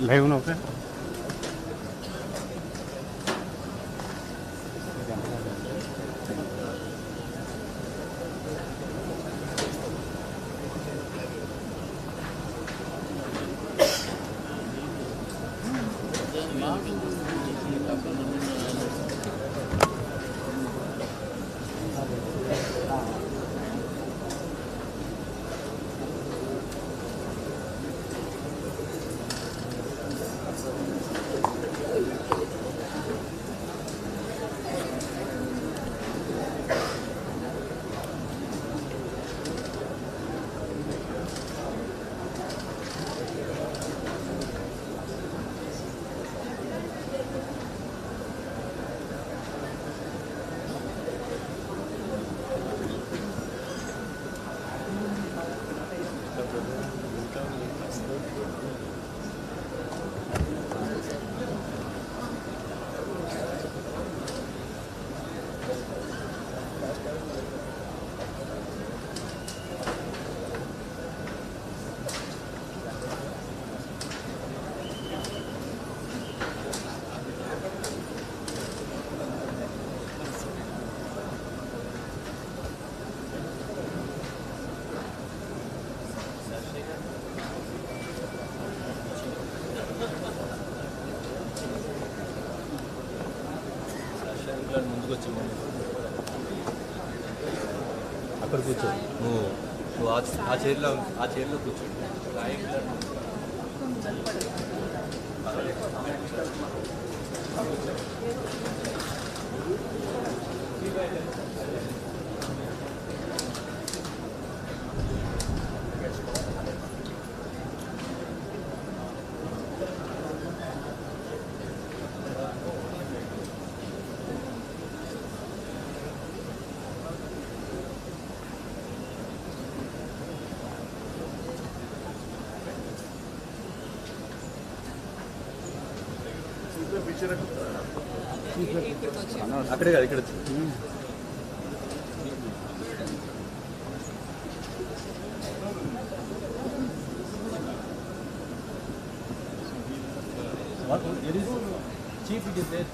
Live now, okay? అక్కడ కూర్చో నువ్వు ఆ చైర్లో కూర్చో. అక్కడే కాదు ఇక్కడ chief it is there.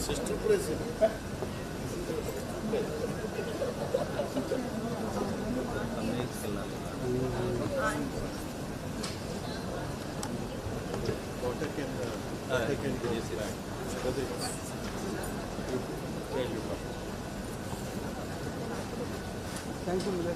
Sister president Thank you, Miller.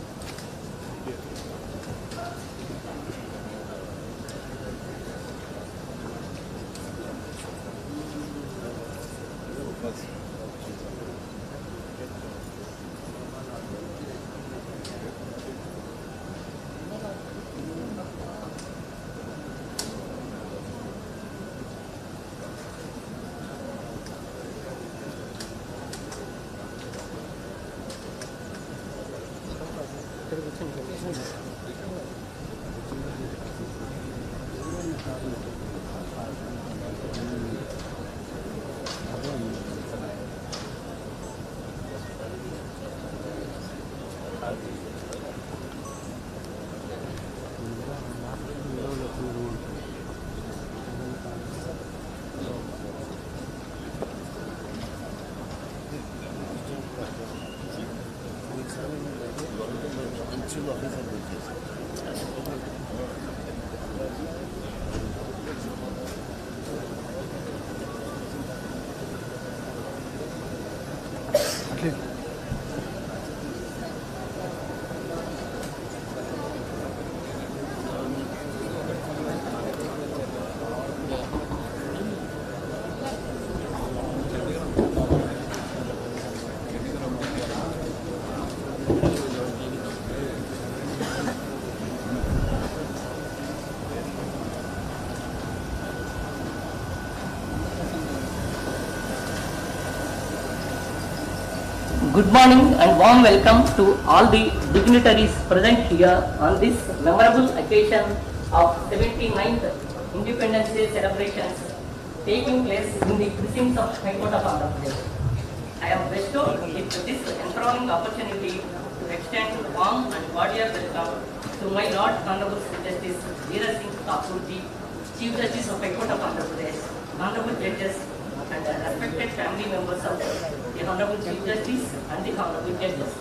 Good morning and warm welcome to all the dignitaries present here on this memorable occasion of 79th Independence Day celebrations taking place in the precincts of High Court of Andhra Pradesh. I am bestowed with this enthroning opportunity to extend warm and cordial welcome to my Lord Honorable Justice Dhiraj Singh Thakur, Chief Justice of High Court of Andhra Pradesh, Honorable Judges and respected family members of the Honorable Chief Justice and the Honorable Judges.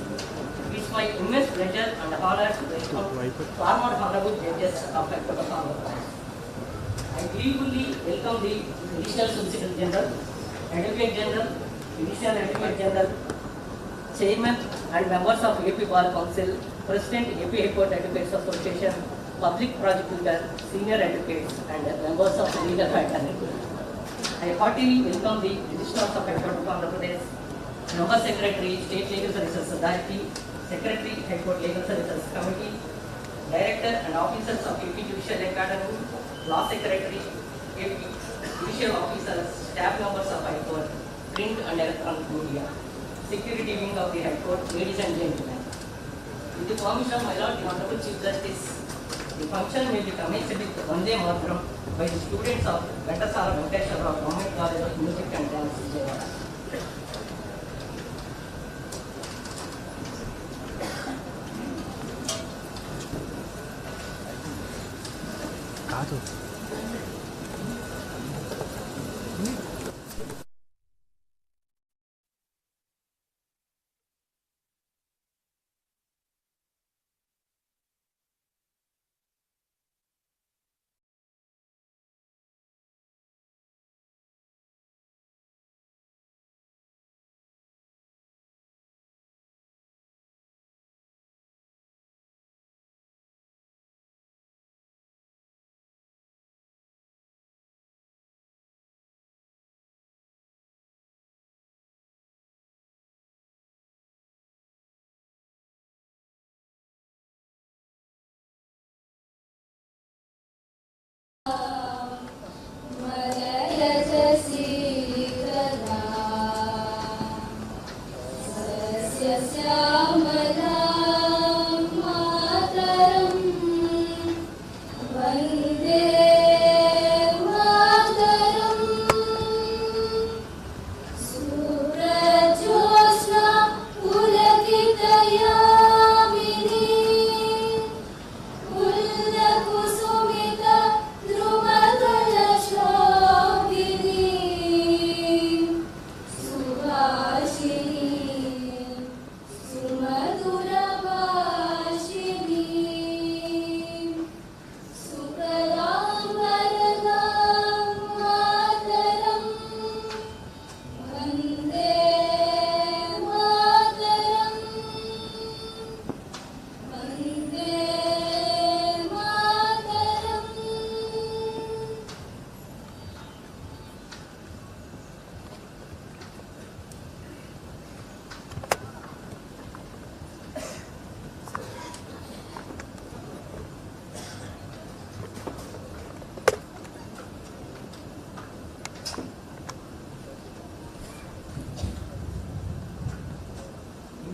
It is my immense pleasure and honor to welcome former Honorable Judges of High Court of Andhra Pradesh. I gratefully welcome the Additional Solicitor General, Advocate General, Additional Advocate General, Chairman and members of AP Bar Council, President AP High Court Advocates Association, Public Prosecutor, Senior Advocates and members of the Legal Fraternity. I heartily welcome the Registrars of High Court of Andhra Pradesh, Member Secretary, State Legal Services Authority, Secretary, High Court Legal Services Committee, Director and Officers of AP Judicial Academy, Law Secretary, AP Judicial Officers, Staff Members of High Court, Print and Electronic Media, Security Wing of the High Court, ladies and gentlemen. With the permission of my Lord, the Honorable Chief Justice, the function may be commenced with Vande Mataram by the students of Ghatasara Venkateshwara Government College of Music and Dance, Vijayawada.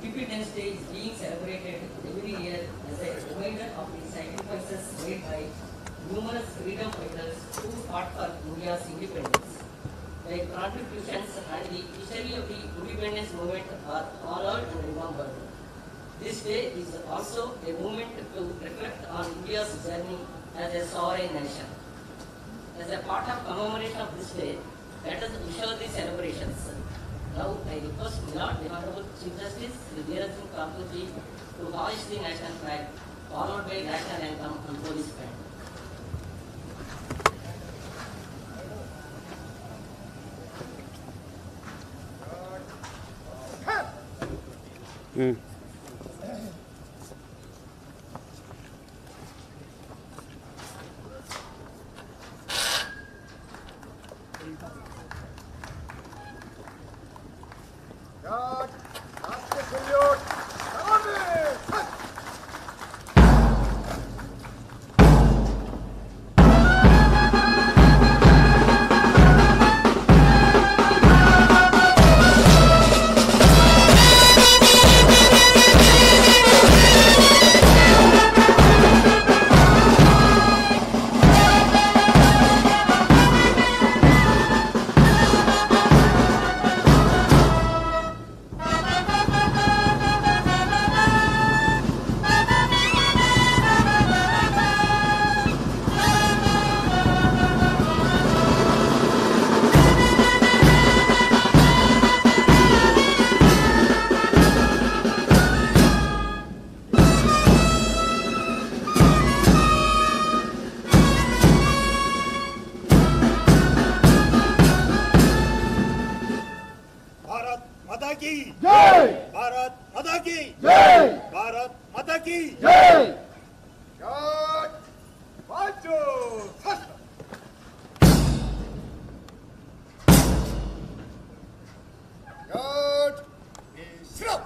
Independence Day is being celebrated every year as a reminder of the sacrifices made by numerous freedom fighters who fought for India's independence. Their contributions and the history of the independence movement are honored and remembered. This day is also a moment to reflect on India's journey as a sovereign nation. As a part of commemoration of this day, let us ensure the celebrations. Now I request the Honorable Chief Justice Dhiraj Singh Thakur to hoist the national flag, followed by national anthem and police band. God, after salute, Hon'ble! Bharat माता की जय, भारत माता की जय, भारत माता की जय। God, Bajo, God, Israel.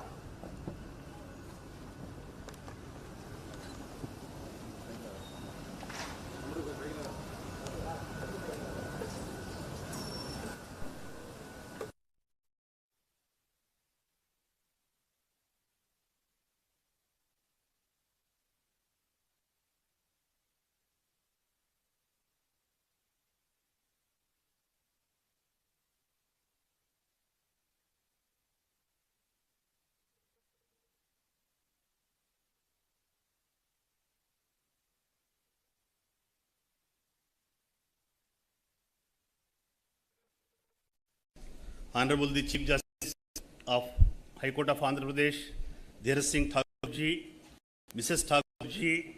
Honorable the Chief Justice of High Court of Andhra Pradesh, Dhiraj Singh Thakur ji, Mrs. Thakur ji,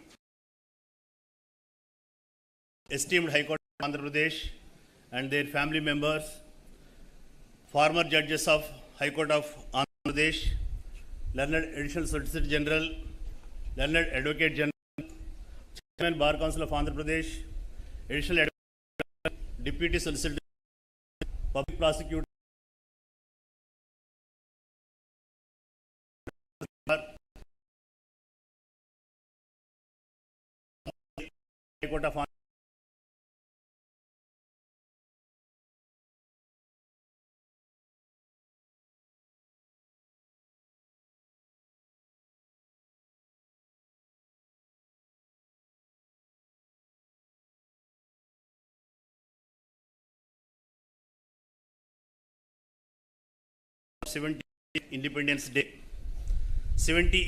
esteemed High Court of Andhra Pradesh and their family members, former judges of High Court of Andhra Pradesh, learned Additional Solicitor General, learned Advocate General, Chairman Bar Council of Andhra Pradesh, Additional Advocate, Deputy Solicitor, Public Prosecutor, High Court of Andhra. Independence Day. 78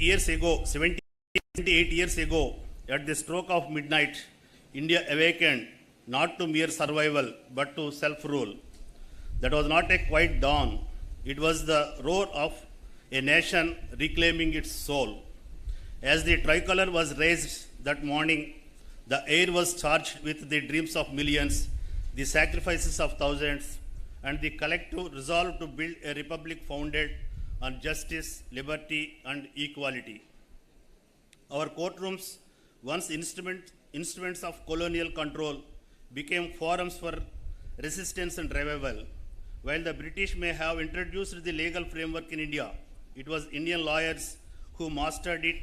years ago, at the stroke of midnight, India awakened not to mere survival but to self-rule. That was not a quiet dawn. It was the roar of a nation reclaiming its soul. As the tricolor was raised that morning, the air was charged with the dreams of millions, the sacrifices of thousands, and the collective resolve to build a republic founded on justice, liberty, and equality. Our courtrooms, once instruments of colonial control, became forums for resistance and revival. While the British may have introduced the legal framework in India, it was Indian lawyers who mastered it,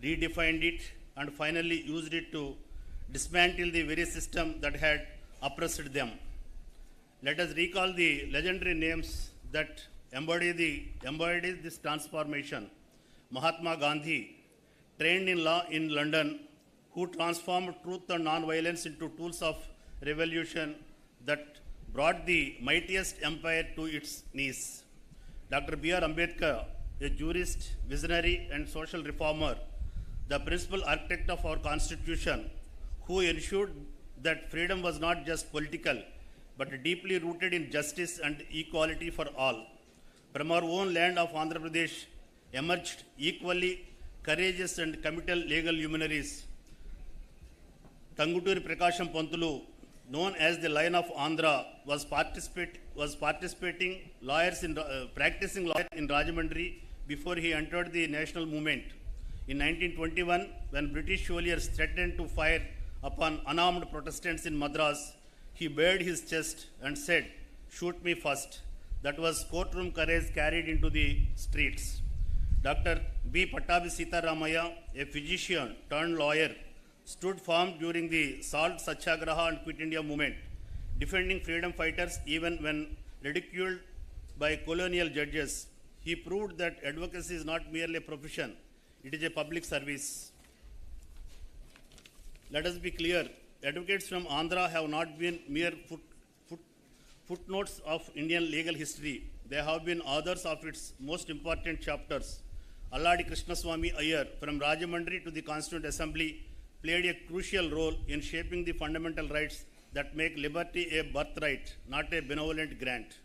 redefined it, and finally used it to dismantle the very system that had oppressed them. Let us recall the legendary names that embodied this transformation. Mahatma Gandhi, trained in law in London, who transformed truth and non-violence into tools of revolution that brought the mightiest empire to its knees. Dr. B.R. Ambedkar, a jurist, visionary, and social reformer, the principal architect of our constitution, who ensured that freedom was not just political, but deeply rooted in justice and equality for all. from our own land of Andhra Pradesh emerged equally courageous and committed legal luminaries. Tanguturi Prakasham Pantulu, known as the Lion of Andhra, was participating practicing lawyer in Rajahmundry before he entered the national movement. In 1921, when British soldiers threatened to fire upon unarmed Protestants in Madras, he bared his chest and said, "Shoot me first." That was courtroom courage carried into the streets. Dr. B. Pattabi Sitaramaya, a physician turned lawyer, stood firm during the Salt Satyagraha and Quit India movement, defending freedom fighters even when ridiculed by colonial judges. He proved that advocacy is not merely a profession, it is a public service. Let us be clear, advocates from Andhra have not been mere footnotes of Indian legal history. They have been authors of its most important chapters. Alladi Krishnaswamy Iyer, from Rajahmundry to the Constituent Assembly, played a crucial role in shaping the fundamental rights that make liberty a birthright, not a benevolent grant.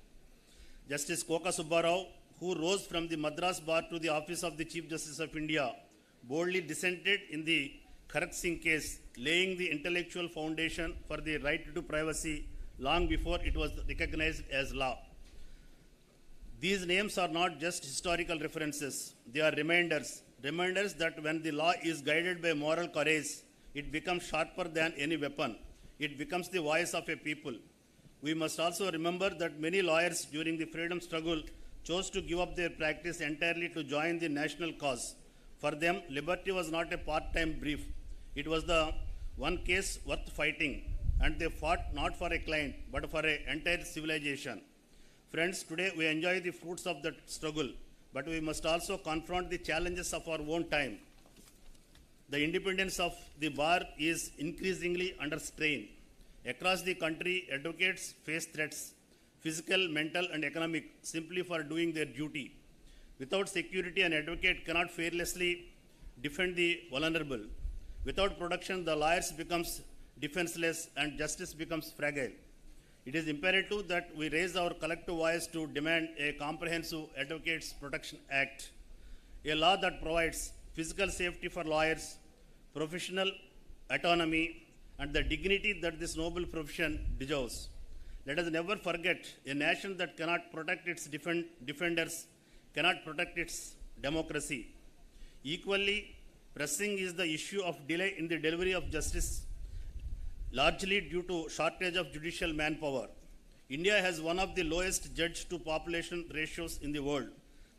Justice Koka Subbarao, who rose from the Madras Bar to the office of the Chief Justice of India, boldly dissented in the Kharak Singh case, laying the intellectual foundation for the right to privacy long before it was recognized as law. These names are not just historical references, they are reminders that when the law is guided by moral courage, it becomes sharper than any weapon. It becomes the voice of a people. We must also remember that many lawyers during the freedom struggle chose to give up their practice entirely to join the national cause. For them, liberty was not a part-time brief. It was the one case worth fighting, and they fought not for a client, but for an entire civilization. Friends, today we enjoy the fruits of that struggle, but we must also confront the challenges of our own time. The independence of the bar is increasingly under strain. Across the country, advocates face threats, physical, mental, and economic, simply for doing their duty. Without security, an advocate cannot fearlessly defend the vulnerable. Without protection, the lawyers becomes defenseless and justice becomes fragile. It is imperative that we raise our collective voice to demand a comprehensive Advocates Protection Act, a law that provides physical safety for lawyers, professional autonomy, and the dignity that this noble profession deserves. Let us never forget, a nation that cannot protect its defenders cannot protect its democracy. Equally pressing is the issue of delay in the delivery of justice, largely due to shortage of judicial manpower. India has one of the lowest judge to population ratios in the world.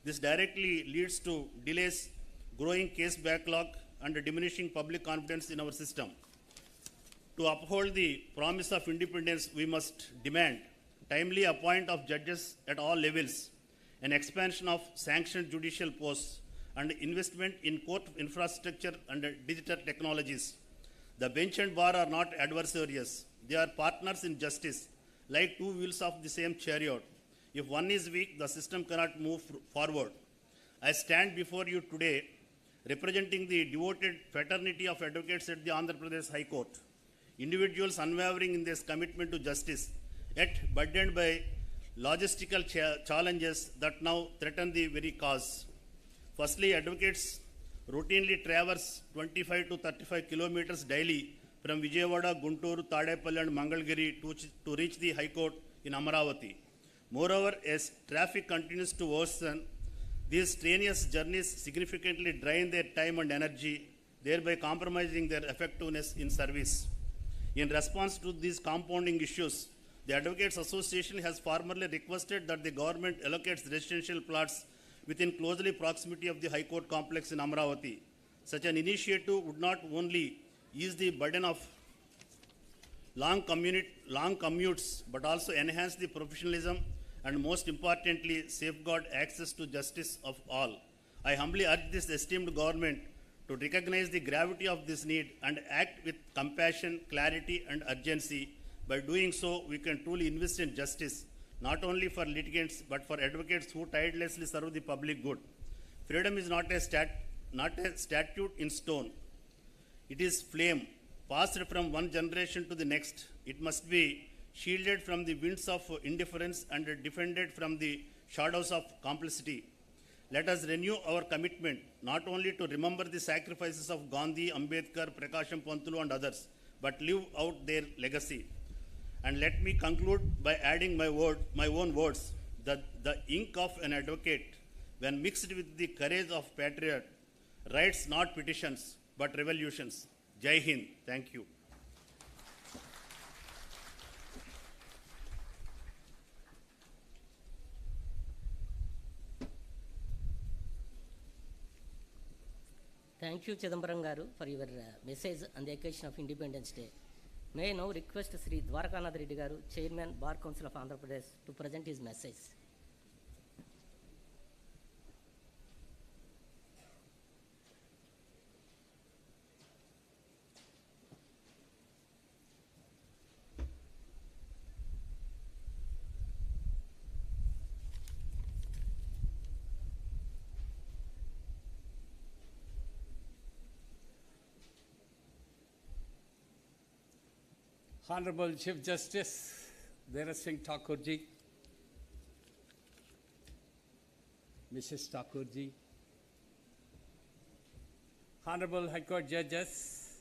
This directly leads to delays, growing case backlog, and diminishing public confidence in our system. To uphold the promise of independence, we must demand timely appointment of judges at all levels, an expansion of sanctioned judicial posts, and investment in court infrastructure and digital technologies. The bench and bar are not adversaries. They are partners in justice, like two wheels of the same chariot. If one is weak, the system cannot move forward. I stand before you today representing the devoted fraternity of advocates at the Andhra Pradesh High Court. Individuals unwavering in their commitment to justice, yet burdened by logistical challenges that now threaten the very cause. Firstly, advocates routinely traverse 25 to 35 kilometers daily from Vijayawada, Guntur, Tadepalli and Mangalgiri to reach the High Court in Amaravati. Moreover, as traffic continues to worsen, these strenuous journeys significantly drain their time and energy, thereby compromising their effectiveness in service. In response to these compounding issues, the Advocates Association has formally requested that the government allocates residential plots within closely proximity of the High Court complex in Amaravati. Such an initiative would not only ease the burden of long commutes, but also enhance the professionalism and, most importantly, safeguard access to justice of all. I humbly urge this esteemed government to recognize the gravity of this need and act with compassion, clarity, and urgency. By doing so, we can truly invest in justice, not only for litigants, but for advocates who tirelessly serve the public good. Freedom is not a statute in stone. It is flame, passed from one generation to the next. It must be shielded from the winds of indifference and defended from the shadows of complicity. Let us renew our commitment not only to remember the sacrifices of Gandhi, Ambedkar, Prakasham Pantulu and others, but live out their legacy. And let me conclude by adding my own words, that the ink of an advocate, when mixed with the courage of patriot, writes not petitions, but revolutions. Jai Hind. Thank you. Thank you, Chidambaram Garu, for your message on the occasion of Independence Day. May I now request Sri Dwarakanath Reddy Garu, Chairman, Bar Council of Andhra Pradesh, to present his message. Honorable Chief Justice Dhiraj Singh Thakur ji, Mrs. Thakur ji, Honorable High Court Judges,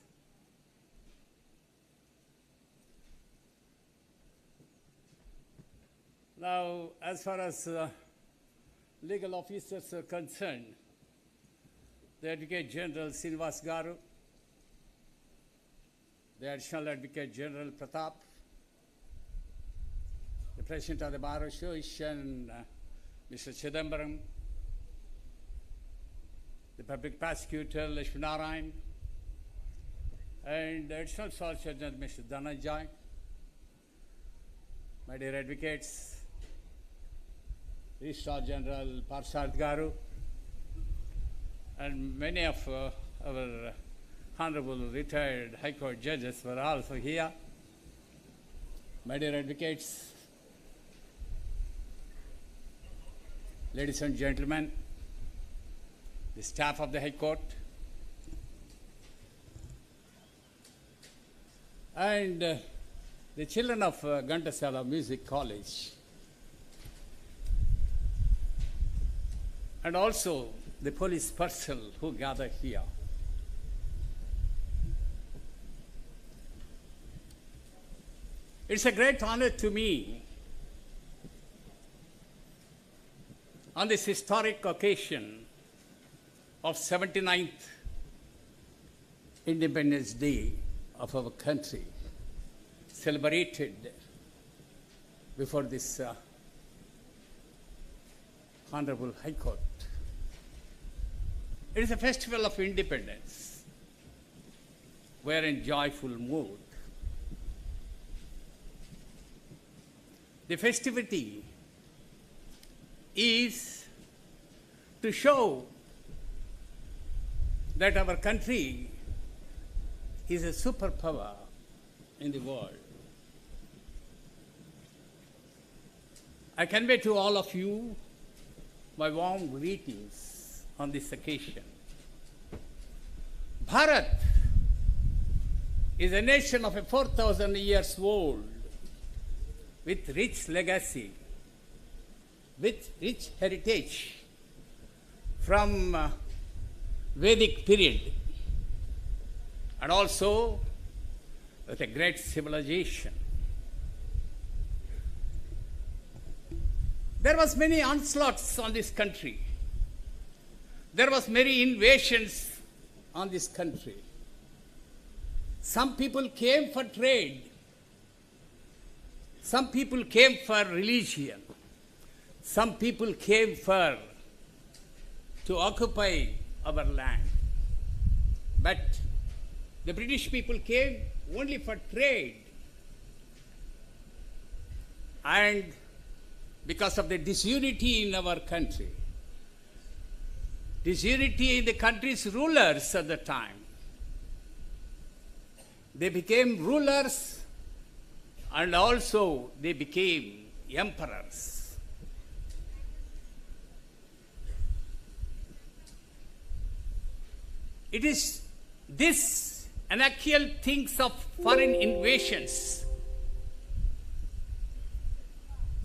now as far as legal officers are concerned, the Advocate General Srinivas Garu, the Additional Advocate General Pratap, the President of the Bar Association, Mr. Chidambaram, the Public Prosecutor, Lakshminarayan, and the Additional Solicitor General, Mr. Dhananjay, my dear advocates, Registrar General Parsad Garu, and many of our Honorable retired High Court judges were also here. My dear advocates, ladies and gentlemen, the staff of the High Court, and the children of Ghantasala Music College, and also the police personnel who gather here. It's a great honor to me on this historic occasion of 79th Independence Day of our country, celebrated before this Honorable High Court. It is a festival of independence. We are in joyful mood. The festivity is to show that our country is a superpower in the world. I convey to all of you my warm greetings on this occasion. Bharat is a nation of 4,000 years old, with rich legacy, with rich heritage from Vedic period, and also with a great civilization. There was many onslaughts on this country. There was many invasions on this country. Some people came for trade. Some people came for religion. Some people came to occupy our land. But the British people came only for trade. And because of the disunity in our country, disunity in the country's rulers at the time, they became rulers and also they became emperors. It is this unequivocal things of foreign invasions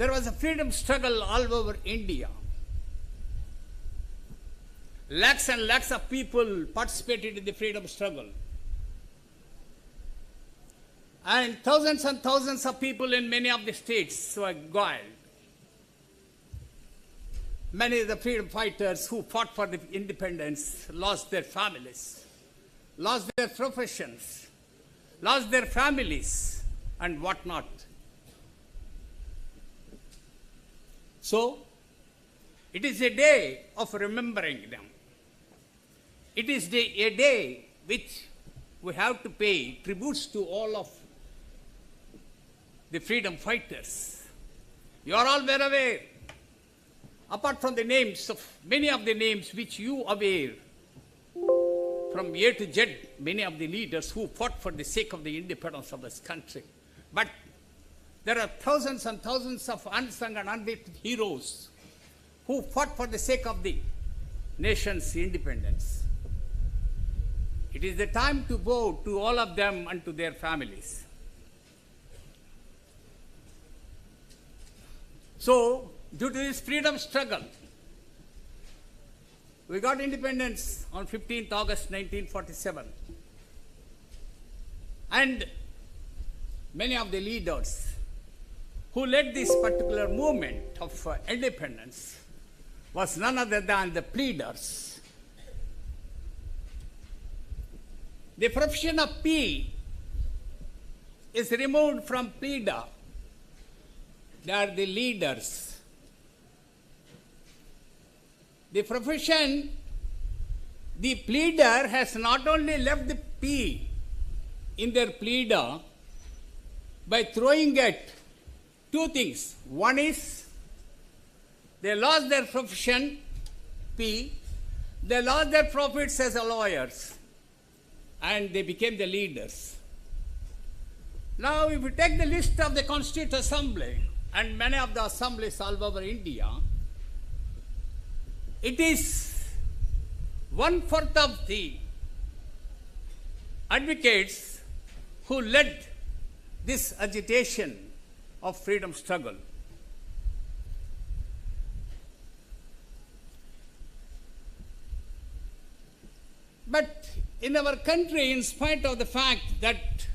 there was a freedom struggle all over India. Lakhs and lakhs of people participated in the freedom struggle. And thousands of people in many of the states were gone. Many of the freedom fighters who fought for the independence lost their families, lost their professions, lost their families, and whatnot. So, it is a day of remembering them. It is a day which we have to pay tributes to all of the freedom fighters. You are all well aware, apart from the names of many of the names which you are aware, from A to Z, many of the leaders who fought for the sake of the independence of this country. But there are thousands and thousands of unsung and unwritten heroes who fought for the sake of the nation's independence. It is the time to bow to all of them and to their families. So, due to this freedom struggle, we got independence on 15th August 1947. And many of the leaders who led this particular movement of independence was none other than the pleaders. The profession of P is removed from pleader. They are the leaders. The profession, the pleader has not only left the P in their pleader by throwing at two things. One is they lost their profession, P, they lost their profits as lawyers, and they became the leaders. Now, if you take the list of the Constituent Assembly and many of the assemblies all over India, it is 1/4 of the advocates who led this agitation of freedom struggle. But in our country, in spite of the fact that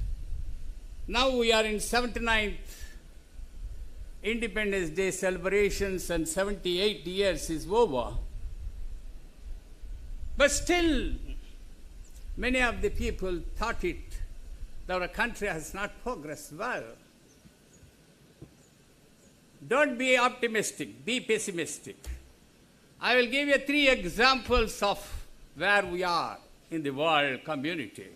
now we are in 79th Independence Day celebrations and 78 years is over, but still many of the people thought that our country has not progressed well. Don't be optimistic, be pessimistic. I will give you 3 examples of where we are in the world community.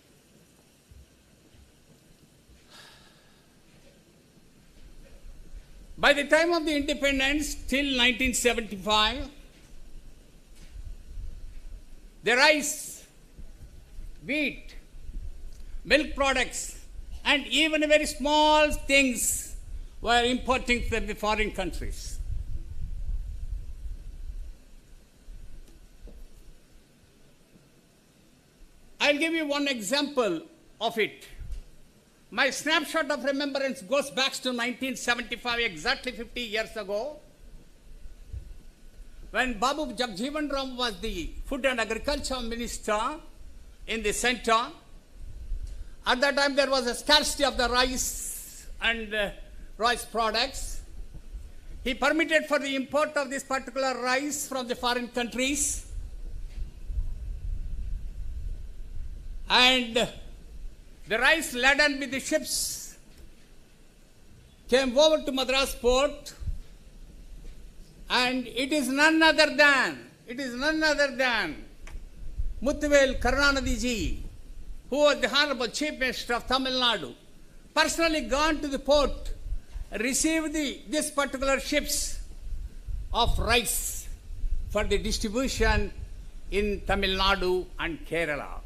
By the time of the independence, till 1975, the rice, wheat, milk products, and even very small things were importing from the foreign countries. I'll give you one example of it. My snapshot of remembrance goes back to 1975, exactly 50 years ago, when Babu Jagjeevan Ram was the Food and Agriculture Minister in the center. At that time, there was a scarcity of the rice and rice products. He permitted for the import of this particular rice from the foreign countries. And the rice laden with the ships came over to Madras port, and it is none other than Muthuvel Karunanidhi ji, who was the Honorable Chief Minister of Tamil Nadu, personally gone to the port, received this particular ships of rice for the distribution in Tamil Nadu and Kerala.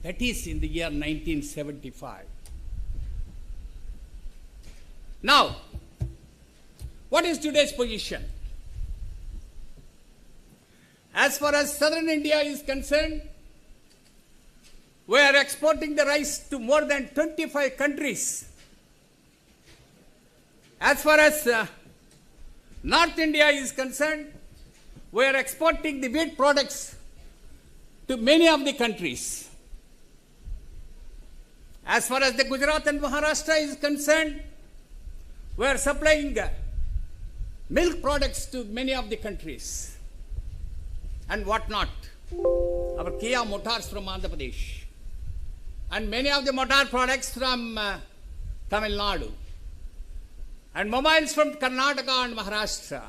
That is in the year 1975. Now, what is today's position? As far as southern India is concerned, we are exporting the rice to more than 25 countries. As far as North India is concerned, we are exporting the wheat products to many of the countries. As far as the Gujarat and Maharashtra is concerned, we are supplying milk products to many of the countries and whatnot. Our Kia motors from Andhra Pradesh and many of the motor products from Tamil Nadu and mobiles from Karnataka and Maharashtra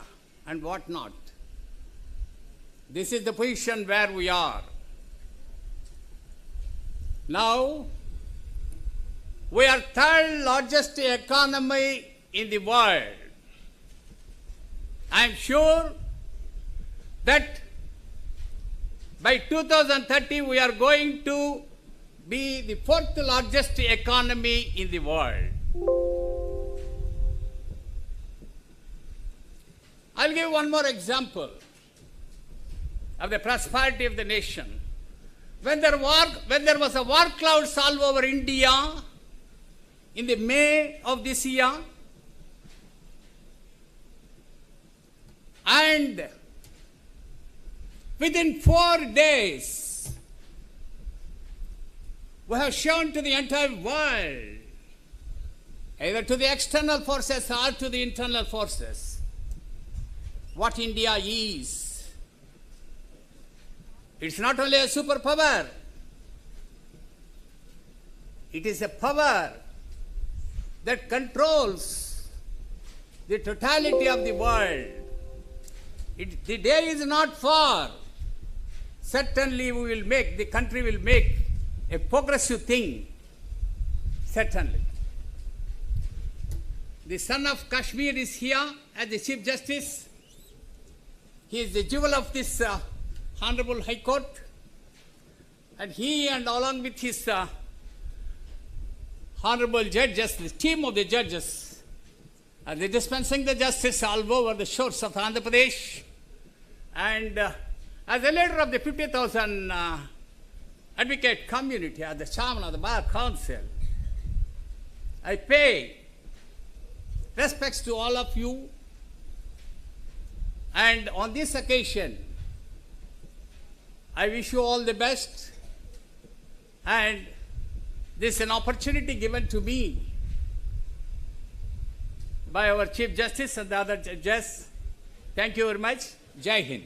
and whatnot. This is the position where we are. Now, we are third largest economy in the world. I am sure that by 2030 we are going to be the fourth largest economy in the world. I'll give one more example of the prosperity of the nation. When there was a war cloud all over India in the May of this year, and within 4 days, we have shown to the entire world, either to the external forces or to the internal forces, what India is. It's not only a superpower, it is a power that controls the totality of the world. The day is not far. Certainly the country will make a progressive thing. Certainly. The son of Kashmir is here as the Chief Justice. He is the jewel of this Hon'ble High Court. And he and along with his honorable judges, the team of the judges, are they dispensing the justice all over the shores of Andhra Pradesh. And as a leader of the 50,000 advocate community, as the chairman of the Bar Council, I pay respects to all of you. And on this occasion, I wish you all the best. And this is an opportunity given to me by our Chief Justice and the other judges. Thank you very much. Jai Hind.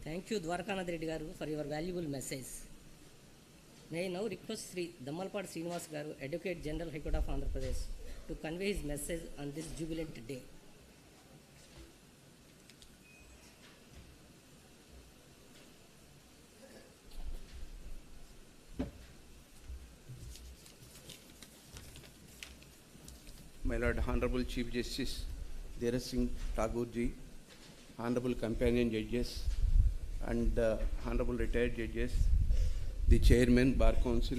Thank you, Dwarkanath Reddy Garu, for your valuable message. May I now request Sri Dammalpad Srinivas Garu, Advocate General High Court of Andhra Pradesh, to convey his message on this jubilant day. My Lord Honorable Chief Justice Dhiraj Singh Thakur ji, Honorable Companion Judges and Honorable Retired Judges, the Chairman Bar Council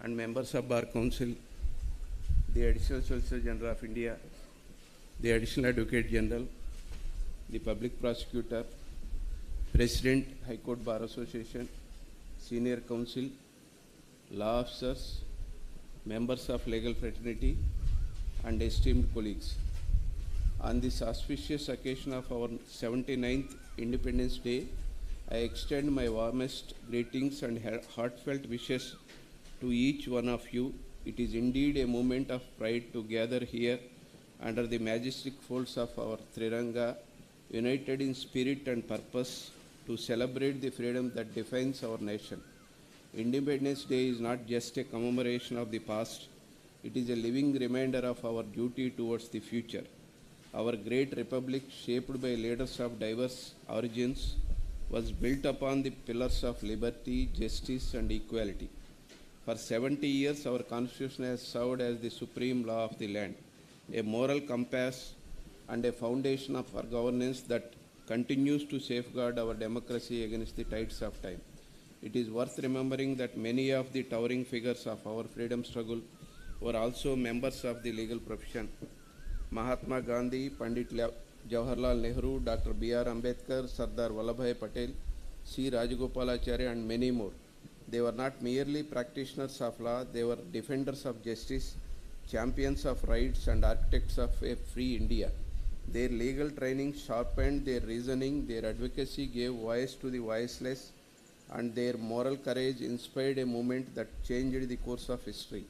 and members of Bar Council, the Additional Solicitor General of India, the Additional Advocate General, the Public Prosecutor, President High Court Bar Association, Senior Counsel, Law Officers, members of Legal Fraternity, and esteemed colleagues. On this auspicious occasion of our 79th Independence Day, I extend my warmest greetings and heartfelt wishes to each one of you. It is indeed a moment of pride to gather here under the majestic folds of our Triranga, united in spirit and purpose to celebrate the freedom that defines our nation. Independence Day is not just a commemoration of the past, it is a living reminder of our duty towards the future. Our great republic, shaped by leaders of diverse origins, was built upon the pillars of liberty, justice, and equality. For 70 years, our Constitution has served as the supreme law of the land, a moral compass and a foundation of our governance that continues to safeguard our democracy against the tides of time. It is worth remembering that many of the towering figures of our freedom struggle were also members of the legal profession. Mahatma Gandhi, Pandit Jawaharlal Nehru, Dr. B.R. Ambedkar, Sardar Vallabhbhai Patel, C. Rajagopalachari and many more. They were not merely practitioners of law, they were defenders of justice, champions of rights and architects of a free India. Their legal training sharpened their reasoning, their advocacy gave voice to the voiceless, and their moral courage inspired a movement that changed the course of history.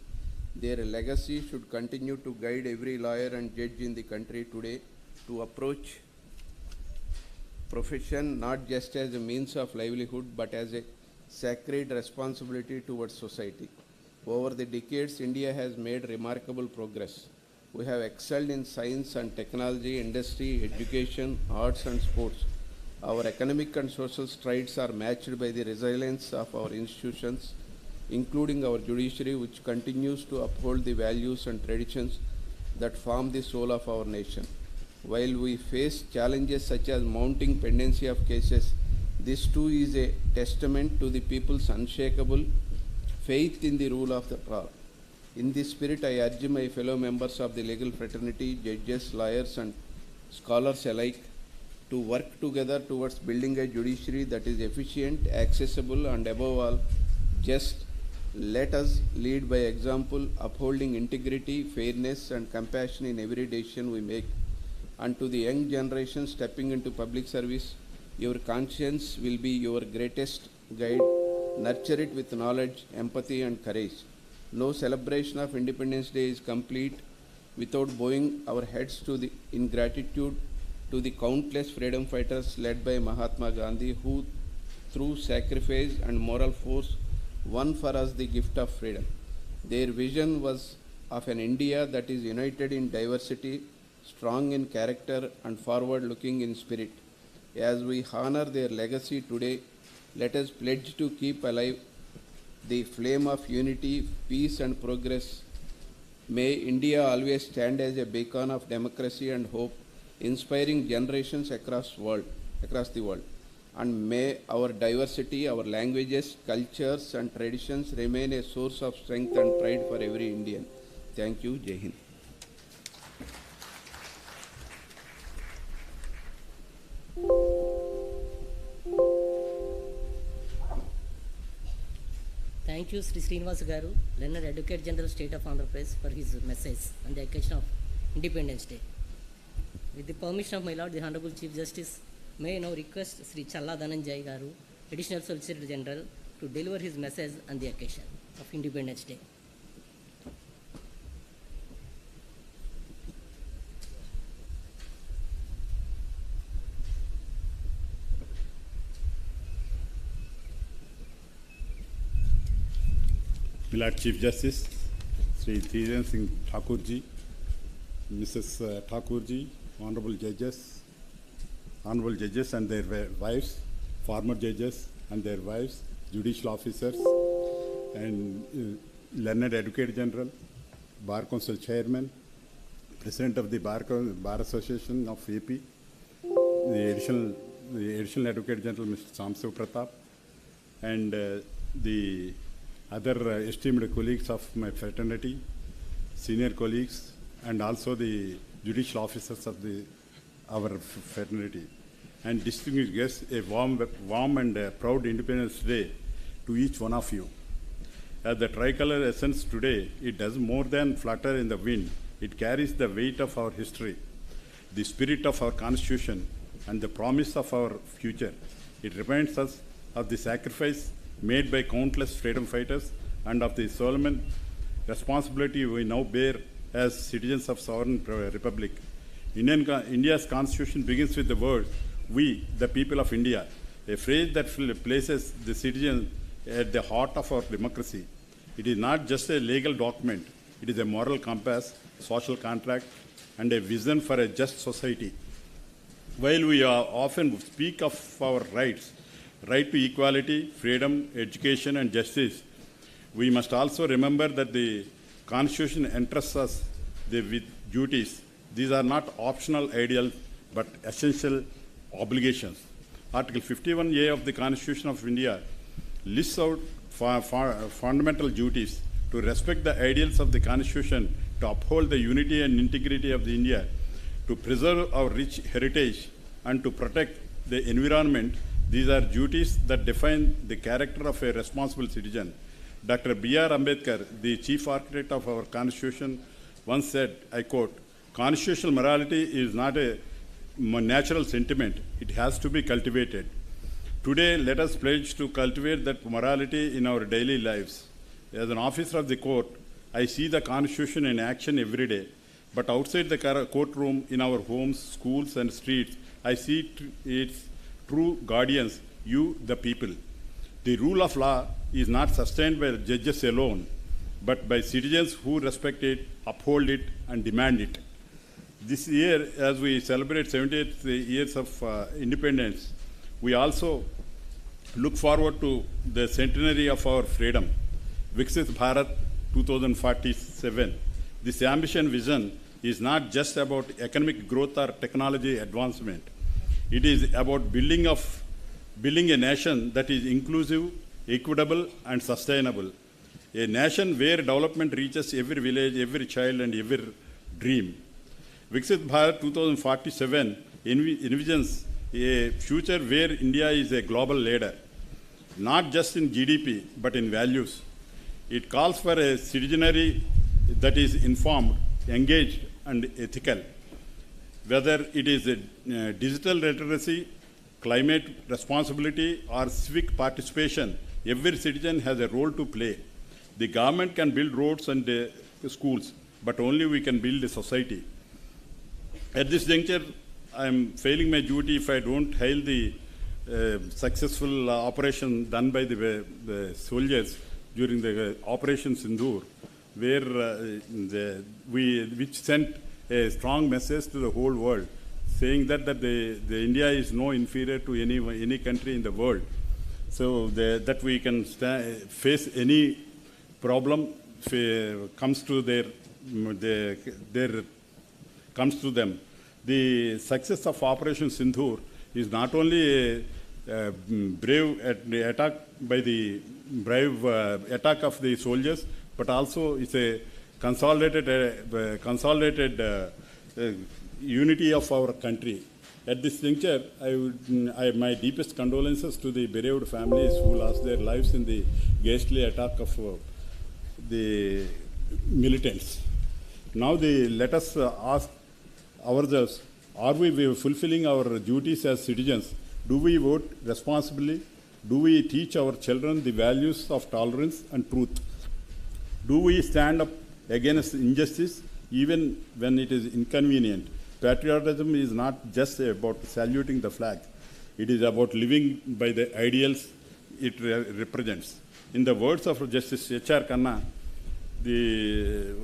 Their legacy should continue to guide every lawyer and judge in the country today to approach profession not just as a means of livelihood but as a sacred responsibility towards society. Over the decades, India has made remarkable progress. We have excelled in science and technology, industry, education, arts and sports. Our economic and social strides are matched by the resilience of our institutions, including our judiciary, which continues to uphold the values and traditions that form the soul of our nation. While we face challenges such as mounting pendency of cases, this too is a testament to the people's unshakable faith in the rule of the law. In this spirit, I urge my fellow members of the legal fraternity, judges, lawyers and scholars alike, to work together towards building a judiciary that is efficient, accessible and above all, just. Let us lead by example, upholding integrity, fairness and compassion in every decision we make. And to the young generation stepping into public service, your conscience will be your greatest guide. Nurture it with knowledge, empathy and courage. No celebration of Independence Day is complete without bowing our heads in gratitude to the countless freedom fighters led by Mahatma Gandhi, who through sacrifice and moral force won for us the gift of freedom. Their vision was of an India that is united in diversity, strong in character and forward-looking in spirit. As we honor their legacy today, let us pledge to keep alive the flame of unity, peace and progress. May India always stand as a beacon of democracy and hope, inspiring generations across the world. And may our diversity, our languages, cultures and traditions remain a source of strength and pride for every Indian. Thank you. Jai Hind. Thank you, Sri Srinivas Garu, Learned Advocate General, State of Andhra Pradesh, for his message on the occasion of Independence Day. With the permission of my Lord, the Honorable Chief Justice, may I now request Sri Challa Dhananjay Garu, Additional Solicitor General, to deliver his message on the occasion of Independence Day. Milord Chief Justice, Sri Dhiraj Singh Thakur ji, Mrs. Thakur ji, Honorable Judges and their wives, former judges and their wives, judicial officers, and Learned Advocate General, Bar Council Chairman, President of the Bar Association of AP, the Additional Advocate General, Mr. Samsev Pratap, and the other esteemed colleagues of my fraternity, senior colleagues, and also the judicial officers of our fraternity, and distinguished guests, a warm and proud Independence Day to each one of you. As the tricolor ascends today, it does more than flutter in the wind. It carries the weight of our history, the spirit of our Constitution, and the promise of our future. It reminds us of the sacrifice made by countless freedom fighters and of the solemn responsibility we now bear as citizens of sovereign republic. India's constitution begins with the word, "We, the people of India," a phrase that places the citizen at the heart of our democracy. It is not just a legal document, it is a moral compass, social contract, and a vision for a just society. While we often speak of our rights, right to equality, freedom, education, and justice, we must also remember that the Constitution entrusts us with duties. These are not optional ideals, but essential obligations. Article 51A of the Constitution of India lists out fundamental duties to respect the ideals of the Constitution, to uphold the unity and integrity of the India, to preserve our rich heritage, and to protect the environment. These are duties that define the character of a responsible citizen. Dr. B.R. Ambedkar, the chief architect of our Constitution, once said, I quote, "Constitutional morality is not a natural sentiment. It has to be cultivated." Today, let us pledge to cultivate that morality in our daily lives. As an officer of the court, I see the Constitution in action every day. But outside the courtroom, in our homes, schools, and streets, I see its true guardians, you, the people. The rule of law is not sustained by judges alone, but by citizens who respect it, uphold it, and demand it. This year, as we celebrate 78th years of independence, we also look forward to the centenary of our freedom, Viksit Bharat 2047. This ambition vision is not just about economic growth or technology advancement. It is about building a nation that is inclusive, equitable, and sustainable. A nation where development reaches every village, every child, and every dream. Viksit Bharat 2047 envisions a future where India is a global leader, not just in GDP, but in values. It calls for a citizenry that is informed, engaged, and ethical. Whether it is digital literacy, climate responsibility, or civic participation, every citizen has a role to play. The government can build roads and schools, but only we can build a society. At this juncture, I am failing my duty if I don't hail the successful operation done by the soldiers during the Operation Sindoor, where which sent a strong message to the whole world, saying that the India is no inferior to any country in the world. So that we can face any problem comes to comes to them. The success of Operation Sindoor is not only a brave attack by the attack of the soldiers, but also it's a consolidated unity of our country. At this juncture, my deepest condolences to the bereaved families who lost their lives in the ghastly attack of the militants. Now, let us ask ourselves, are we fulfilling our duties as citizens? Do we vote responsibly? Do we teach our children the values of tolerance and truth? Do we stand up against injustice even when it is inconvenient? Patriotism is not just about saluting the flag. It is about living by the ideals it represents. In the words of Justice H.R. Khanna,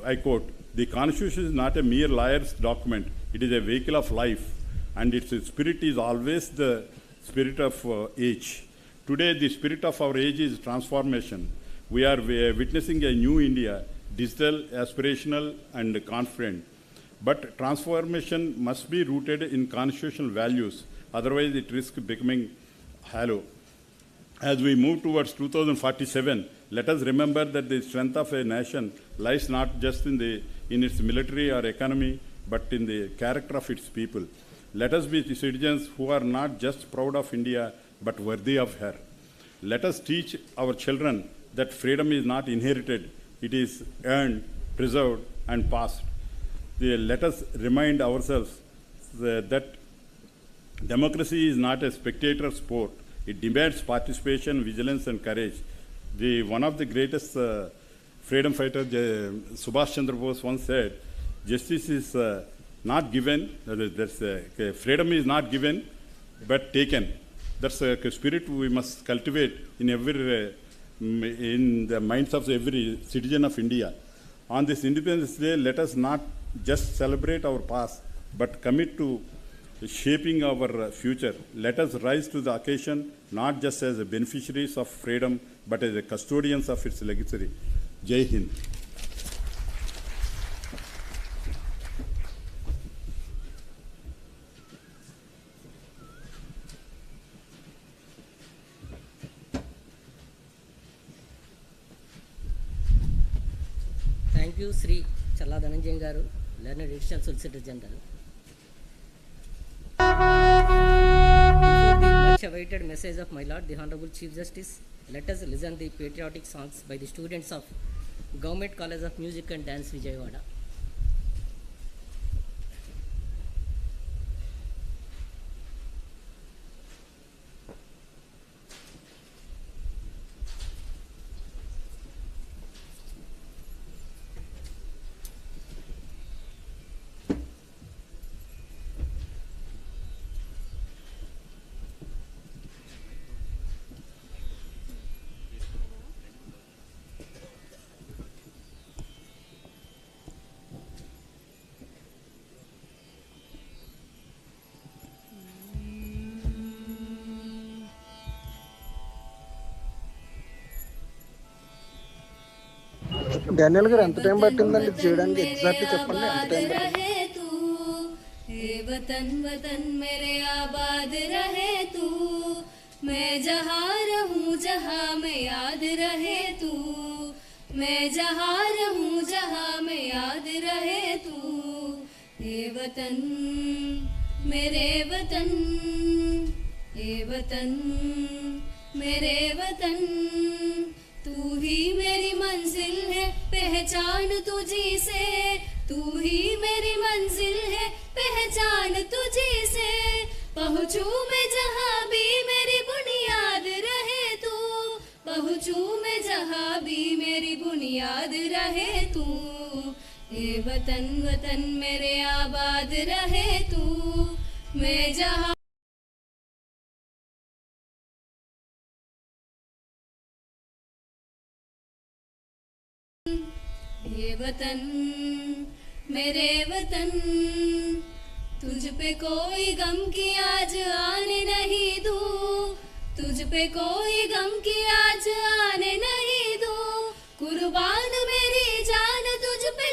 I quote, "The Constitution is not a mere lawyer's document. It is a vehicle of life, and its spirit is always the spirit of age. Today, the spirit of our age is transformation. We are witnessing a new India, digital, aspirational, and confident. But transformation must be rooted in constitutional values, otherwise it risks becoming hollow. As we move towards 2047, let us remember that the strength of a nation lies not just in its military or economy, but in the character of its people. Let us be citizens who are not just proud of India, but worthy of her. Let us teach our children that freedom is not inherited, it is earned, preserved, and passed. Let us remind ourselves that democracy is not a spectator sport. It demands participation, vigilance, and courage. One of the greatest freedom fighters, Subhash Chandra Bose, once said, "Justice is not given, freedom is not given, but taken." That's a spirit we must cultivate in the minds of every citizen of India. On this Independence Day, let us not just celebrate our past, but commit to shaping our future. Let us rise to the occasion, not just as beneficiaries of freedom, but as custodians of its legacy. Jai Hind. Thank you, Sri Challa Dhananjay Garu, Learned Additional Solicitor General. Before the much awaited message of my Lord, the Honorable Chief Justice, let us listen the patriotic songs by the students of Government College of Music and Dance, Vijayawada. Daniel గారు ఎంత time పట్టిందండి చేయడానికి exactly చెప్పండి ఎంత time పట్టింది वतन वतन मेरे आबाद रहे तू मैं जहाँ रहूँ जहाँ मैं याद रहे तू मैं जहाँ रहूँ जहाँ मैं याद रहे तू ए वतन मेरे वतन ए वतन मेरे वतन तू ही मेरी मंजिल है पहचान तुझी से तू ही मेरी मंजिल है पहचान तुझी से पहुँचूं मैं जहाँ भी मेरी बुनियाद रहे तू पहुँचूं मैं जहाँ भी मेरी बुनियाद रहे तू ए वतन वतन मेरे आबाद रहे तू मैं जहाँ ये वतन मेरे वतन तुझ पे कोई गम की आज आने नहीं दूँ तुझ पे कोई गम की आज आने नहीं दूँ कुर्बान मेरी जान तुझ पे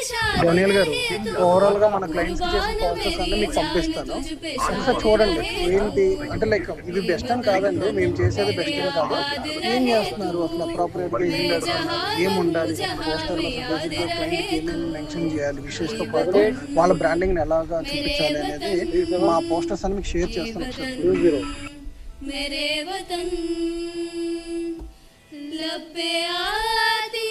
డానియల్ గారు ఓవరాల్ గా మన క్లయింట్స్ కి చేసిన పోస్టర్స్ అన్ని మీకు పంపిస్తాను ఒకసారి చూడండి ఏంటి అంటే లైక్ ఇది బెస్ట్ అని కాదండి మేము చేసేది బెస్ట్ అని కాదు ఏం చేస్తున్నారు అసలు అప్రోప్రియేట్ గా ఏం ఉండాలి పోస్టర్ క్లయింట్ ఏమేమి మెన్షన్ చేయాలి విషెస్ తో పాటు వాళ్ళ బ్రాండింగ్ ని ఎలాగా చూపించాలి అనేది మా పోస్టర్స్ అని మీకు షేర్ చేస్తాను ఒకసారి मेरे वतन लब्बे आती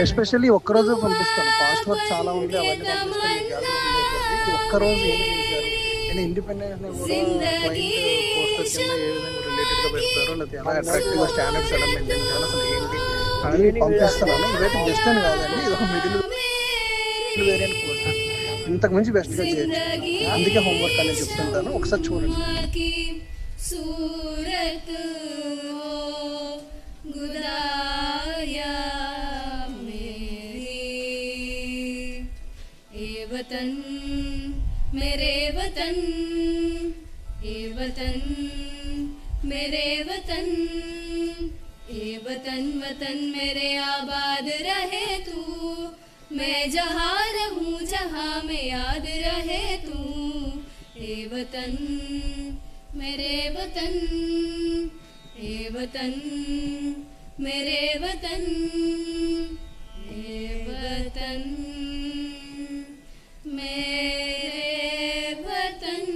ఎస్పెషల్లీ ఒక్కరోజు పంపిస్తాను పాస్ట్ వర్క్ చాలా ఉంది అవన్నీ పంపిస్తాను ఒక్కరోజు ఏం చేశారు నేను ఇండిపెండెన్స్ ని కూడా క్లయింట్ పోస్టర్ కింద ఏ విధంగా రిలేటెడ్ గా పెడతారో లేదా ఎలా అట్రాక్టివ్ గా స్టాండర్డ్స్ ఎలా మెయింటైన్ చేయాలి అసలు ఏంటి అని పంపిస్తున్నాను ఇదైతే బెస్ట్ అని కాదండి ఇది ఒక మిడిల్ వేరియంట్ పోస్టర్ ఇంతకు మించి బెస్ట్ గా చేయొచ్చు అందుకే హోంవర్క్ అనేది చెప్తుంటాను ఒకసారి చూడండి सूरत हो गुदाया मेरी ए वतन मेरे वतन ए वतन मेरे वतन ए वतन वतन मेरे आबाद रहे तू मैं जहाँ रहूँ जहाँ मैं याद रहे तू ए वतन मेरे वतन ए वतन मेरे वतन ए वतन मेरे वतन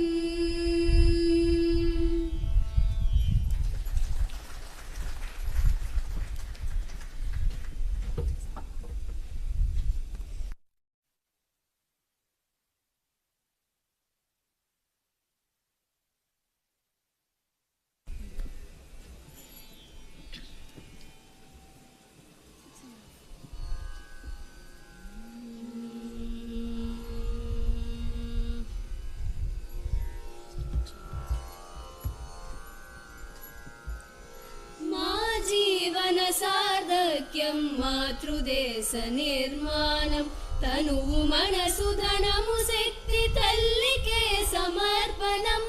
सार्धक्यं मातृदेश निर्माणं तनुवु मनसु धनमु शक्ति तल्लिके समर्पणं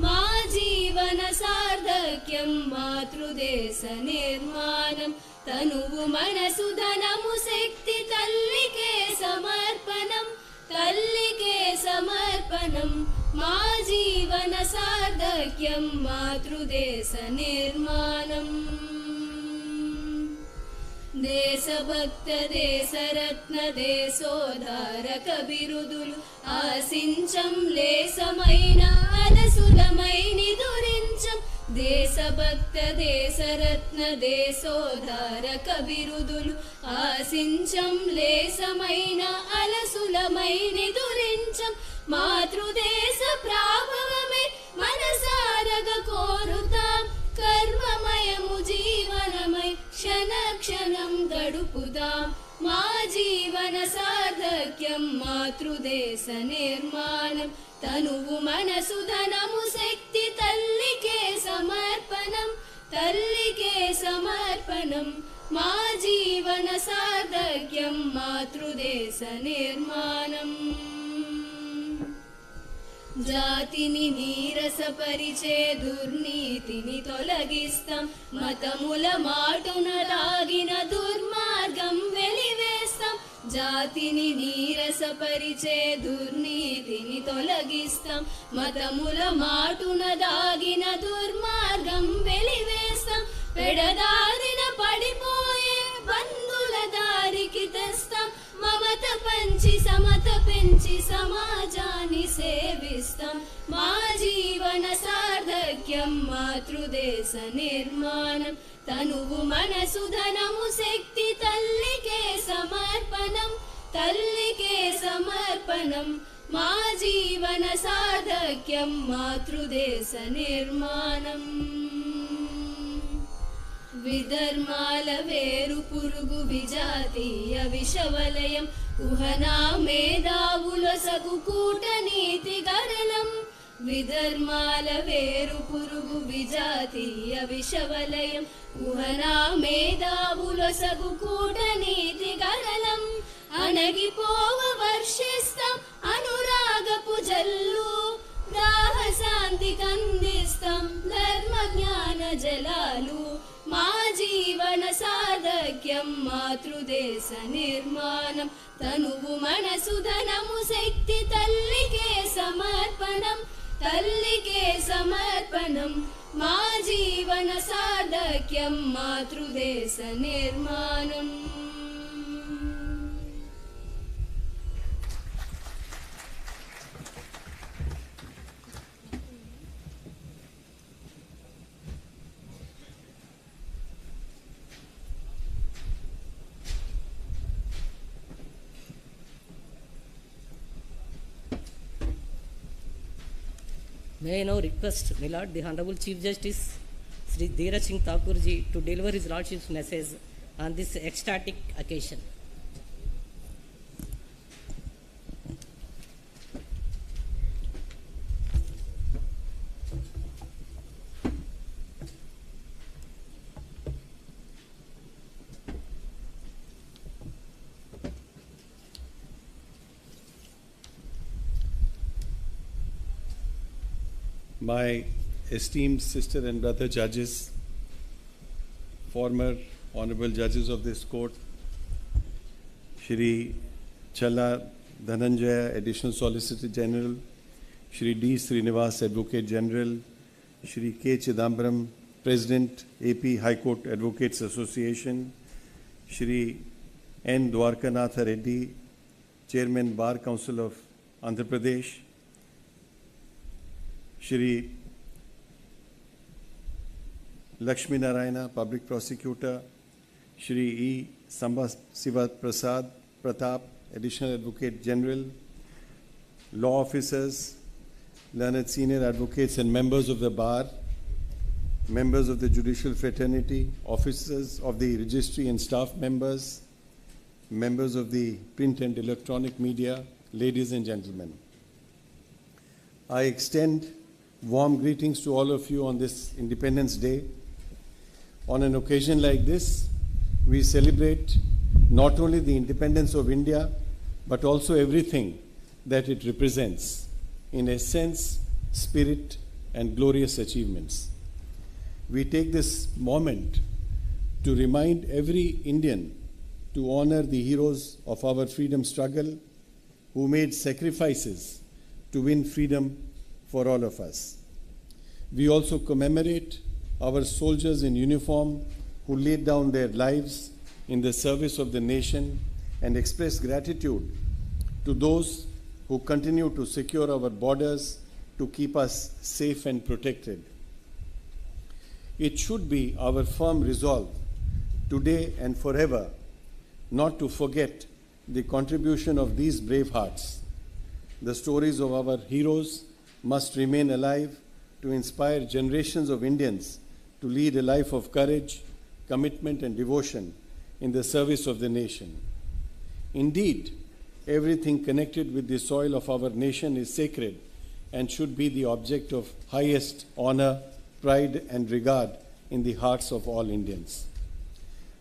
मा जीवन सार्धक्यं मातृदेश निर्माणं तनुवु मनसु धनमु शक्ति तल्लिके समर्पणं मा जीवन सार्धक्यं मातृदेश निर्माणं దేశభక్త దేశరత్న దేశోధారక బిరుదులు ఆశించం లేసమైన అలసులమై నిదురించం దేశభక్త దేశరత్న దేశోధారక బిరుదులు ఆశించం లేసమైన అలసులమై నిదురించం మాతృదేశ ప్రాభవమే మనసారగ కోరుతాం కర్మమయము జీవనమై క్షణ క్షణం గడుపుదాం మా జీవన సార్థక్యం మాతృదేశ నిర్మాణం తనువు మనసు ధనము శక్తి తల్లికే సమర్పణం తల్లికే సమర్పణం మా జీవన సార్థక్యం మాతృదేశ నిర్మాణం జాతిని నీరసపరిచే దుర్నీతిని తొలగిస్తాం మతముల మాటున రాగిన దుర్మార్గం వెలివేస్తాం జాతిని నీరసపరిచే దుర్నీతిని తొలగిస్తాం మతముల మాటున దాగిన దుర్మార్గం వెలివేస్తాం పెడదారిన పడిపోయే బంధుల దారికి తెస్తాం మమత పంచి సమత పెంచి సమాజాన్ని సేవిస్తాం మా జీవన సార్థక్యం మాతృదేశ నిర్మాణం తనువు మనసు ధనము శక్తి తల్లికే సమర్పణం తల్లికే సమర్పణం మా జీవన సార్థక్యం మాతృదేశ నిర్మాణం విధర్మాల వేరు పురుగు విజాతీయ విషవలయం కుహనా మేధావుల సగు కూటనీతి గరళం విధర్మాల వేరు పురుగు విజాతీయ విషవలయం కుహనా మేధావుల సగు కూటనీతి గరళం అణగిపోవ వర్షిస్తాం అనురాగపు జల్లు దాహ శాంతి కందిస్తాం ధర్మ జ్ఞాన జలాలు మా జీవన సార్థక్యం మాతృదేశ నిర్మాణం తనువు మనసు ధనము శక్తి తల్లికే సమర్పణం తల్లికే సమర్పణం మా జీవన సార్థక్యం మాతృదేశ నిర్మాణం May I now request my Lord, the Honorable Chief Justice, Sri Dhiraj Singh Thakur ji, to deliver his Lordship's message on this ecstatic occasion. My esteemed sister and brother judges, former honorable judges of this court, Shri Challa Dhananjaya, Additional Solicitor General, Shri D. Srinivas, Advocate General, Shri K. Chidambaram, President, AP High Court Advocates Association, Shri N. Dwarkanatha Reddy, Chairman Bar Council of Andhra Pradesh, Shri Lakshmi Narayana, Public Prosecutor, Shri E. Siva Prasad Pratap, Additional Advocate General, law officers, learned senior advocates and members of the bar, members of the judicial fraternity, officers of the registry and staff members, members of the print and electronic media, ladies and gentlemen. I extend warm greetings to all of you on this Independence Day. On an occasion like this, we celebrate not only the independence of India, but also everything that it represents in essence, spirit, and glorious achievements. We take this moment to remind every Indian to honor the heroes of our freedom struggle who made sacrifices to win freedom for all of us. We also commemorate our soldiers in uniform who laid down their lives in the service of the nation and express gratitude to those who continue to secure our borders to keep us safe and protected. It should be our firm resolve today and forever not to forget the contribution of these brave hearts. The stories of our heroes must remain alive to inspire generations of Indians to lead a life of courage, commitment, and devotion in the service of the nation. Indeed, everything connected with the soil of our nation is sacred and should be the object of highest honor, pride, and regard in the hearts of all Indians.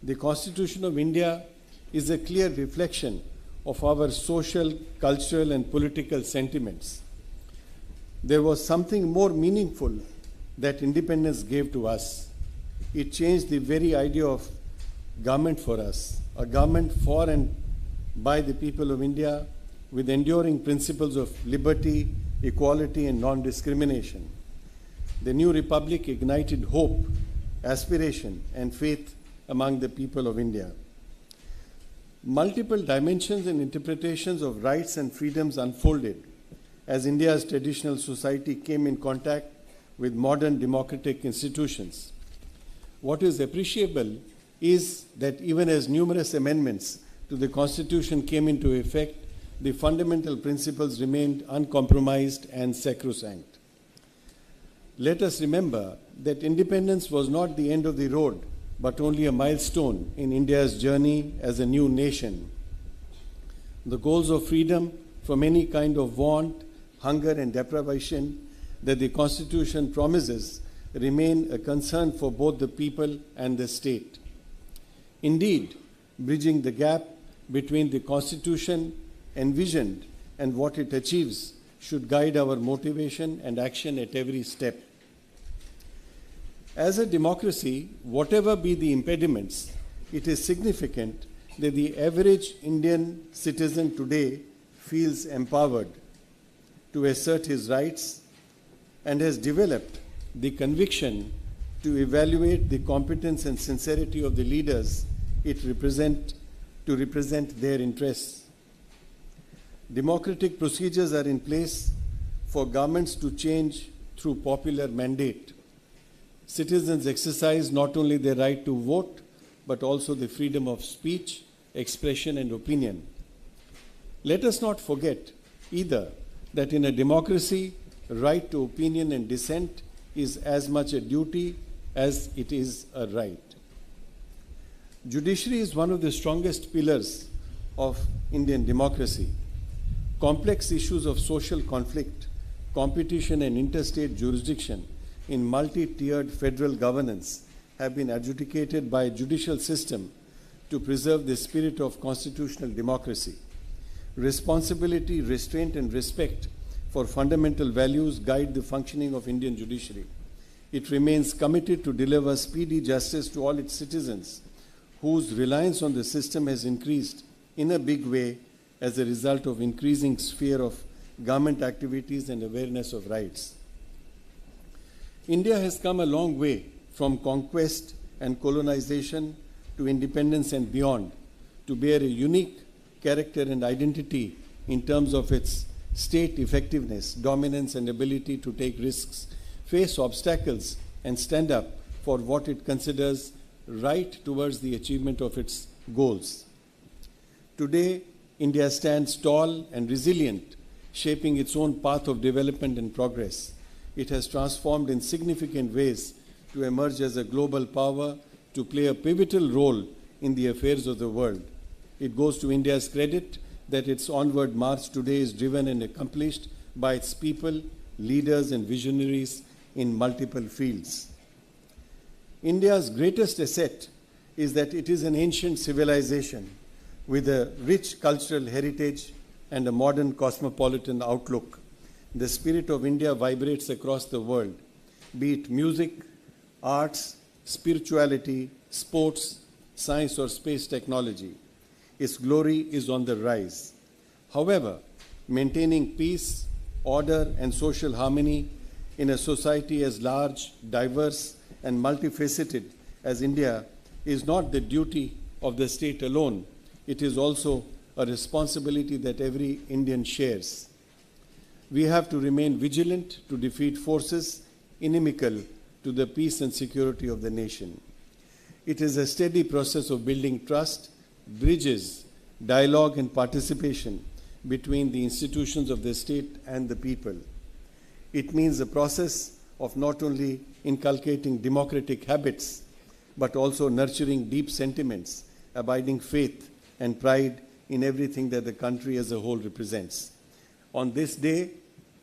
The Constitution of India is a clear reflection of our social, cultural, and political sentiments. There was something more meaningful that independence gave to us. It changed the very idea of government for us, a government for and by the people of India with enduring principles of liberty, equality, and non-discrimination. The new republic ignited hope, aspiration, and faith among the people of India. Multiple dimensions and interpretations of rights and freedoms unfolded as India's traditional society came in contact with modern democratic institutions. What is appreciable is that even as numerous amendments to the Constitution came into effect, the fundamental principles remained uncompromised and sacrosanct. Let us remember that independence was not the end of the road, but only a milestone in India's journey as a new nation. The goals of freedom from any kind of want, hunger, and deprivation that the Constitution promises remain a concern for both the people and the state. Indeed, bridging the gap between the Constitution envisioned and what it achieves should guide our motivation and action at every step. As a democracy, whatever be the impediments, it is significant that the average Indian citizen today feels empowered to assert his rights and has developed the conviction to evaluate the competence and sincerity of the leaders to represent their interests. Democratic procedures are in place for governments to change through popular mandate. Citizens exercise not only their right to vote, but also the freedom of speech, expression, and opinion. Let us not forget either that in a democracy, right to opinion and dissent is as much a duty as it is a right. Judiciary is one of the strongest pillars of Indian democracy. Complex issues of social conflict, competition, and interstate jurisdiction in multi-tiered federal governance have been adjudicated by a judicial system to preserve the spirit of constitutional democracy. Responsibility, restraint, and respect for fundamental values guide the functioning of Indian judiciary. It remains committed to deliver speedy justice to all its citizens, whose reliance on the system has increased in a big way as a result of increasing sphere of government activities and awareness of rights. India has come a long way from conquest and colonization to independence and beyond to bear a unique character and identity in terms of its state effectiveness, dominance, and ability to take risks, face obstacles, and stand up for what it considers right towards the achievement of its goals. Today, India stands tall and resilient, shaping its own path of development and progress. It has transformed in significant ways to emerge as a global power, to play a pivotal role in the affairs of the world. It goes to India's credit that its onward march today is driven and accomplished by its people, leaders, and visionaries in multiple fields. India's greatest asset is that it is an ancient civilization with a rich cultural heritage and a modern cosmopolitan outlook. The spirit of India vibrates across the world, be it music, arts, spirituality, sports, science, or space technology. Its glory is on the rise. However, maintaining peace, order, and social harmony in a society as large, diverse, and multifaceted as India is not the duty of the state alone, it is also a responsibility that every Indian shares. We have to remain vigilant to defeat forces inimical to the peace and security of the nation. It is a steady process of building trust, bridges, dialogue and participation between the institutions of the state and the people. It means a process of not only inculcating democratic habits, but also nurturing deep sentiments, abiding faith and pride in everything that the country as a whole represents. On this day,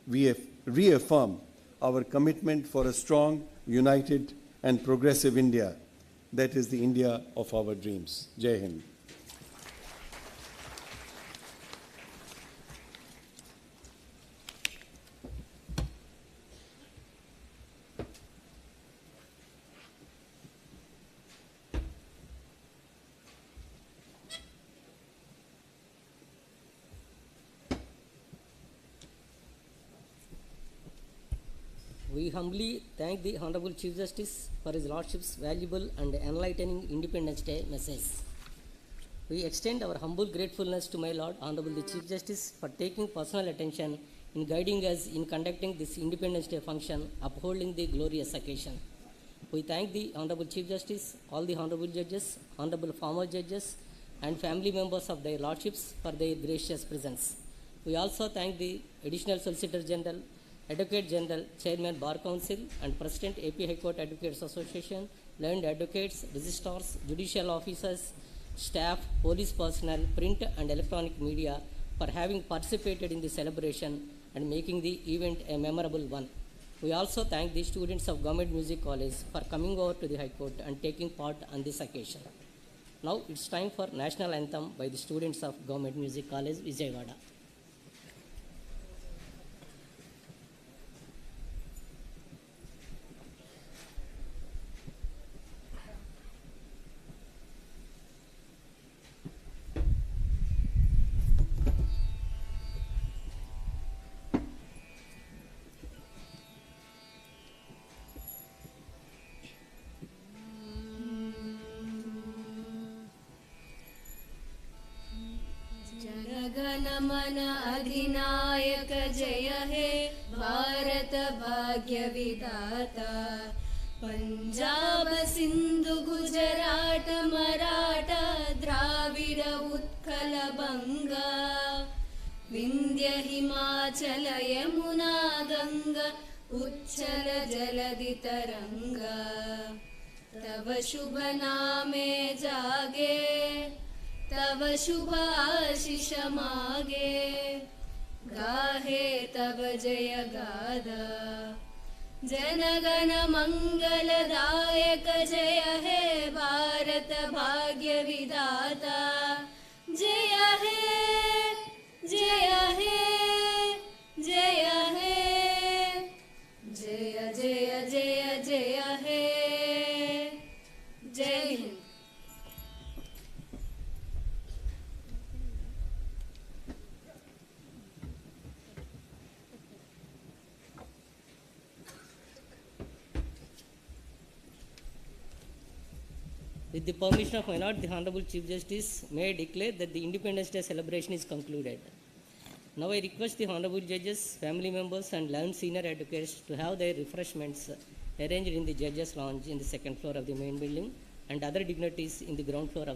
we reaffirm our commitment for a strong, united and progressive India. That is the India of our dreams. Jai Hind. We humbly thank the Honorable Chief Justice for his Lordship's valuable and enlightening Independence Day message. We extend our humble gratefulness to my Lord Honorable the Chief Justice for taking personal attention in guiding us in conducting this Independence Day function, upholding the glorious occasion. We thank the Honorable Chief Justice, all the Honorable Judges, Honorable former Judges, and family members of their Lordships for their gracious presence. We also thank the Additional Solicitor General, Advocate General, Chairman Bar Council and President AP High Court Advocates Association, learned advocates, registrars, judicial officers, staff, police personnel, print and electronic media for having participated in the celebration and making the event a memorable one. We also thank the students of Government Music College for coming over to the High Court and taking part on this occasion. Now it's time for National Anthem by the students of Government Music College, Vijayawada. Jana Gana Mana अधिनायक जय हे भारत भाग्य विधाता पंजाब सिंधु गुजरात मराठा द्राविड उत्कल बंगा विंध्य हिमाचल यमुना गंगा उच्छल जलधि तरंगा तव शुभ नामे जागे तव शुभ आशीष मागे गाहे तव जय गादा जनगण मंगलदायक जय हे भारत भाग्य विधाता जय हे जय हे जय हे जय जय जय जय हे जय Hind. With the permission of my Lord, the Honorable Chief Justice, may I declare that the Independence Day celebration is concluded. Now I request the Honorable Judges, family members and learned senior advocates to have their refreshments arranged in the Judges' Lounge in the second floor of the main building and other dignitaries in the ground floor of